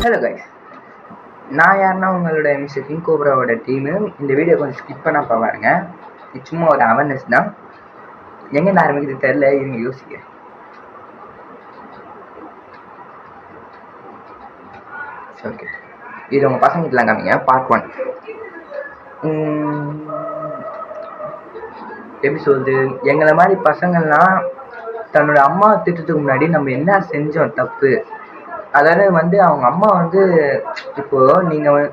Hello guys, நான் யாருன்னா உங்களோட மிஸ்டர் கிங் கோப்ராவோட டீமு. இந்த வீடியோ கொஞ்சம் ஸ்கிப் பண்ண பாருங்க. இது சும்மா ஒரு அவேர்னஸ் தான். எங்கேருந்து ஆரம்பிக்கிறது தெரில, இருங்க யோசிக்க. ஓகே, இது உங்கள் பசங்கிட்டலாம் காமிங்க. பார்ட் 1. எப்படி சொல்லுது, எங்களை மாதிரி பசங்கள்லாம் தன்னோட அம்மா திட்டத்துக்கு முன்னாடி நம்ம என்ன செஞ்சோம் தப்பு, அதாவது அவங்க அம்மா இப்போ நீங்கள்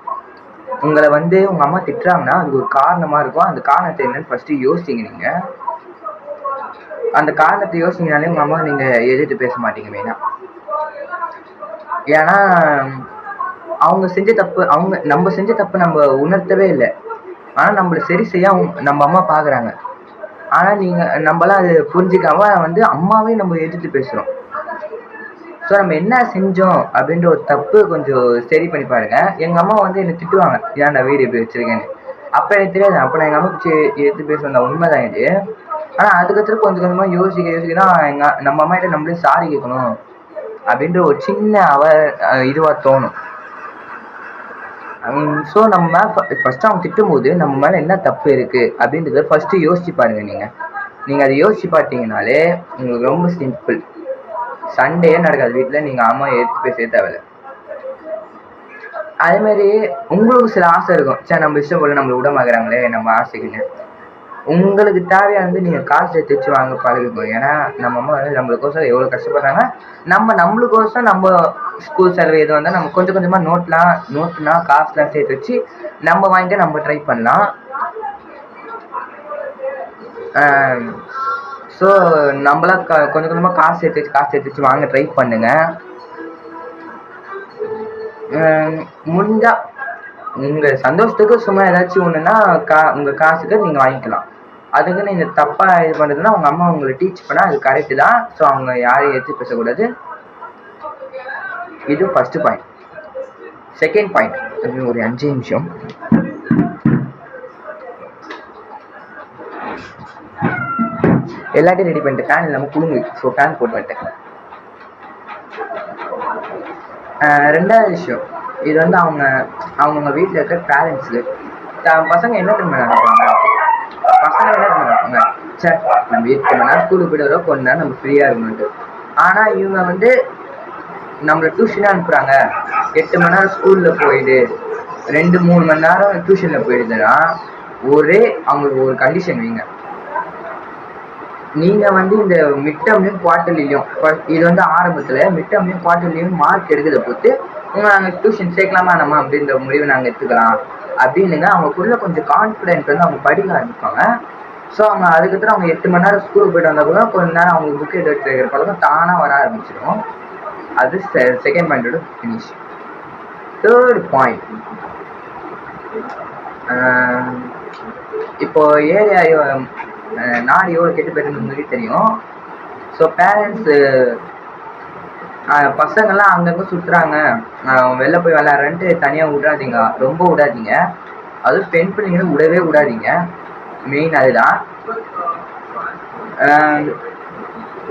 உங்களை உங்கள் அம்மா திட்டுறாங்கன்னா அது ஒரு காரணமாக இருக்கும். அந்த காரணத்தை என்னன்னு ஃபஸ்ட்டு யோசிங்க. நீங்கள் அந்த காரணத்தை யோசிங்கனாலே உங்கள் அம்மா நீங்கள் எதிர்த்து பேச மாட்டீங்க மெயினாக. ஏன்னா அவங்க செஞ்ச தப்பு, நம்ம செஞ்ச தப்பு நம்ம உணர்த்தவே இல்லை. ஆனால் நம்மளை சரி செய்ய நம்ம அம்மா பார்க்குறாங்க. ஆனால் நம்மளாம் அது புரிஞ்சிக்காம அம்மாவே நம்ம எதிர்த்து பேசுகிறோம். ஸோ நம்ம என்ன செஞ்சோம் அப்படின்ற ஒரு தப்பு கொஞ்சம் சரி பண்ணி பாருங்க. எங்கள் அம்மா என்னை திட்டுவாங்க, ஏன் நான் வீடு எப்படி வச்சிருக்கேன்னு. அப்போ எனக்கு தெரியாது. அப்போ நான் எங்கள் அம்மா பிடிச்சி எடுத்து பேசுவேன், உண்மைதான் இது. ஆனால் அதுக்கப்புறம் கொஞ்சம் கொஞ்சமாக யோசிக்க தான் நம்ம அம்மா கிட்ட நம்மளே சாரி கேட்கணும் அப்படின்ற ஒரு சின்ன இதுவாக தோணும். ஸோ நம்ம ஃபஸ்ட்டு அவங்க திட்டும் போது நம்ம மேலே என்ன தப்பு இருக்குது அப்படின்றத ஃபஸ்ட்டு யோசிச்சு பாருங்க. நீங்கள் அதை யோசிச்சு பார்த்தீங்கனாலே உங்களுக்கு ரொம்ப சிம்பிள். சண்டையே நடக்காது வீட்டில். நீங்கள் அம்மா எடுத்து பேச தேவையில்லை. அதேமாதிரி உங்களுக்கு சில ஆசை இருக்கும், சரி நம்ம இஷ்டம் போல நம்மளை விடமாக்குறாங்களே நம்ம ஆசைக்குன்னு. உங்களுக்கு தேவையானது நீங்கள் காசு எடுத்து வச்சு வாங்க பழகிக்கணும். ஏன்னா நம்ம அம்மா நம்மளுக்கோசம் எவ்வளோ கஷ்டப்படுறாங்க. நம்மளுக்கோசம் நம்ம ஸ்கூல் செலவு எதுவும் வந்தால் நம்ம கொஞ்சம் கொஞ்சமாக நோட்டுனா காசுலாம் சேர்த்து வச்சு நம்ம வாங்கிட்டு நம்ம ட்ரை பண்ணலாம். ஸோ நம்மளாம் கொஞ்சம் கொஞ்சமாக காசு எடுத்து வச்சு வாங்க ட்ரை பண்ணுங்க. முடிஞ்சா உங்கள் சந்தோஷத்துக்கு சும்மா ஏதாச்சும் ஒன்றுனா உங்கள் காசுக்கு நீங்கள் வாங்கிக்கலாம். அதுக்குன்னு இந்த தப்பாக இது பண்ணுறதுன்னா உங்கள் அம்மா உங்களை டீச் பண்ணால் அது கரெக்டு தான். ஸோ அவங்க யாரையும் எடுத்து பேசக்கூடாது. இது ஃபஸ்ட்டு பாயிண்ட். செகண்ட் பாயிண்ட், ஒரு 5 நிமிஷம். எல்லாத்தையும் ரெடி பண்ணிட்டு ஃபேன் இல்லாமல் குழுங்கு. ஸோ ஃபேன் போட்டு வந்துட்டேன். ரெண்டாவது விஷயம், இது அவங்க வீட்டில் இருக்கிற பேரண்ட்ஸுக்கு பசங்க என்ன தெரியுமா நினைப்பாங்க, சரி நம்ம வீட்டுக்கு மணி நேரம் ஸ்கூலுக்கு போய்ட்டு வரோம், கொஞ்ச நேரம் நம்ம ஃப்ரீயாக இருக்கணும்ட்டு. ஆனால் இவங்க நம்மளை டியூஷனாக அனுப்புகிறாங்க. 8 மணி நேரம் ஸ்கூலில் போயிடு, 2-3 மணி நேரம் டியூஷனில் போயிடுதுன்னா அவங்களுக்கு ஒரு கண்டிஷன் வைங்க. நீங்கள் இந்த மிட் டேர்ம்லையும் குவார்டர்லியும், இது ஆரம்பத்தில் மிட் டேர்ம்லையும் குவார்டர்லியும் மார்க் எடுக்கிறத பொறுத்து நாங்கள் டியூஷன் சேர்க்கலாமா நம்ம அப்படின்ற முடிவை நாங்கள் எடுத்துக்கலாம் அப்படின்னுங்க. அவங்களுக்குள்ள கொஞ்சம் கான்ஃபிடென்ட் அவங்க படிக்க ஆரம்பிப்பாங்க. ஸோ அதுக்கப்புறம் அவங்க 8 மணி நேரம் ஸ்கூலுக்கு போய்ட்டு வந்தால் கூட கொஞ்ச நேரம் அவங்களுக்கு புக் எடுத்து வைக்கிற பழக்கம் தானாக வர ஆரம்பிச்சிடும். அது செகண்ட் பாயிண்டோட ஃபினிஷ். தேர்ட் பாயிண்ட், இப்போ ஏரியா நாடு எவ்வளோ கெட்டு போயிட்டு தெரியும். ஸோ பேரண்ட்ஸு பசங்கள்லாம் அங்கங்கே சுற்றுறாங்க, வெளில போய் விளையாடுறேன்ட்டு தனியாக விடாதீங்க, ரொம்ப விடாதீங்க. அதுவும் பெண் பிள்ளைங்களும் விடவே விடாதீங்க. மெயின் அதுதான்.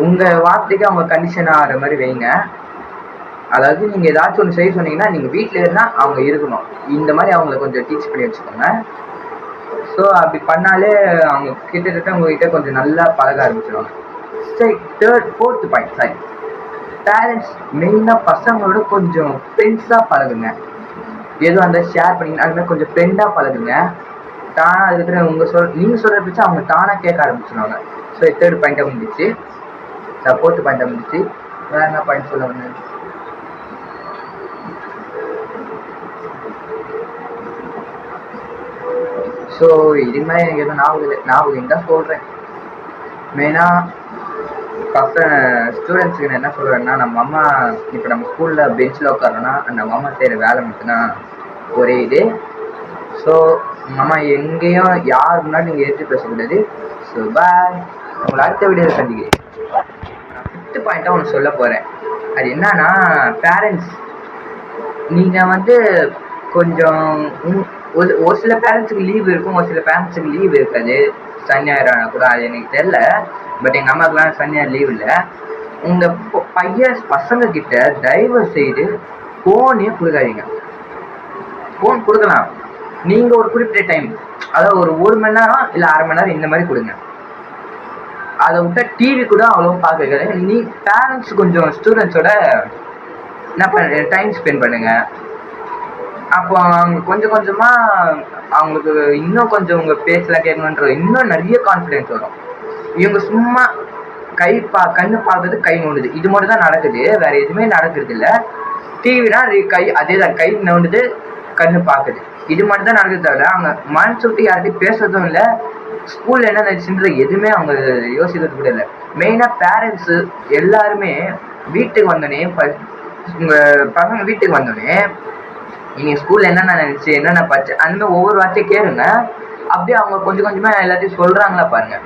உங்கள் வார்த்தைக்கு அவங்க கண்டிஷன் ஆகிற மாதிரி வைங்க. அதாவது நீங்கள் ஏதாச்சும் ஒன்று செய்ய சொன்னீங்கன்னா நீங்கள் வீட்டில் இருந்தால் அவங்க இருக்கணும். இந்த மாதிரி அவங்கள கொஞ்சம் டீச் பண்ணி வச்சுக்கோங்க. ஸோ அப்படி பண்ணாலே அவங்க கிட்டத்தட்ட உங்ககிட்ட கொஞ்சம் நல்லா பழக ஆரம்பிச்சிடுவாங்க. ஃபோர்த் பாயிண்ட், பேரண்ட்ஸ் மெயினாக பசங்களோட கொஞ்சம் ஃப்ரெண்ட்ஸாக பழகுங்க. எதுவும் அந்த ஷேர் பண்ணிங்கன்னா அது மாதிரி கொஞ்சம் ஃப்ரெண்டாக பழகுங்க. தானாக அதுக்கு நீங்கள் சொல்கிற பிடிச்சி அவங்க தானாக கேட்க ஆரம்பிச்சிடுவாங்க. ஸோ தேர்ட் பாயிண்ட்டாக முடிஞ்சிச்சு. ஃபோர்த் பாயிண்ட்டாக முடிஞ்சிச்சு. வேறு என்ன பாயிண்ட் சொல்ல வந்தேன்? ஸோ இதுமாதிரி எனக்கு எதுவும் ஞாபகம் தான் சொல்கிறேன். மெயினாக ஸ்டூடெண்ட்ஸுக்கு நான் என்ன சொல்கிறேன்னா, நம்ம அம்மா இப்போ நம்ம ஸ்கூலில் பெஞ்சில் உட்காரோன்னா நம்ம அம்மா செய்கிற வேலை மட்டும்தான் ஒரே இது. ஸோ நம்ம அம்மா எங்கேயும் யார் முன்னாடி நீங்கள் எடுத்து பேசக்கூடாது. ஸோ பாய், உங்களை அடுத்த வீடியோவில் சந்திக்கிறேன். நான் 5th பாயிண்ட்டாக ஒன்று சொல்ல போகிறேன். அது என்னன்னா, பேரண்ட்ஸ் நீங்கள் கொஞ்சம் ஒரு சில பேரண்ட்ஸுக்கு லீவ் இருக்கும், ஒரு சில பேரண்ட்ஸுக்கு லீவ் இருக்காது. சனி ஞாயிறு ஆனால் கூட அது எனக்கு தெரில. பட் எங்கள் அம்மாவுக்குலாம் சனி ஞாயிறு லீவ் இல்லை. உங்கள் பசங்க கிட்ட தயவு செய்து ஃபோனே கொடுக்காதீங்க. ஃபோன் கொடுக்கலாம், நீங்கள் ஒரு குறிப்பிட்ட டைம், அதாவது ஒரு மணி நேரம் இல்லை அரை மணி நேரம் இந்த மாதிரி கொடுங்க. அதை விட்டா டிவி கூட அவ்வளோ பார்க்க வைக்காது. நீ பேரண்ட்ஸ் கொஞ்சம் ஸ்டூடெண்ட்ஸோட என்ன பண்ண டைம் ஸ்பெண்ட் பண்ணுங்க. அப்போ அவங்க கொஞ்சம் கொஞ்சமாக அவங்களுக்கு இன்னும் கொஞ்சம் உங்கள் பேச்செலாம் கேட்கணுன்ற இன்னும் நிறைய கான்ஃபிடென்ஸ் வரும். இவங்க சும்மா கண்ணு பார்க்குறது, கை நோண்டுது, இது மட்டும் தான் நடக்குது, வேற எதுவுமே நடக்கிறது இல்லை. டிவினா கை அதே தான், கை நோண்டுது, கண்ணு பார்க்குது, இது மட்டும் தான் நடக்குது தவிர அவங்க மனசு விட்டு யார்கிட்டையும் பேசுறதும் இல்லை. ஸ்கூல்ல என்ன நடந்துச்சுன்றது எதுவுமே அவங்க யோசிக்கிறது கூட இல்லை. மெயினாக பேரண்ட்ஸு எல்லாருமே வீட்டுக்கு வந்தோடனே உங்கள் பசங்க வீட்டுக்கு வந்தோடனே நீங்கள் ஸ்கூலில் என்னென்ன நினச்சி என்னென்ன பார்த்து அந்த மாதிரி ஒவ்வொரு வார்த்தையும் கேளுங்க. அப்படியே அவங்க கொஞ்சம் கொஞ்சமாக எல்லாத்தையும் சொல்கிறாங்களா பாருங்கள்.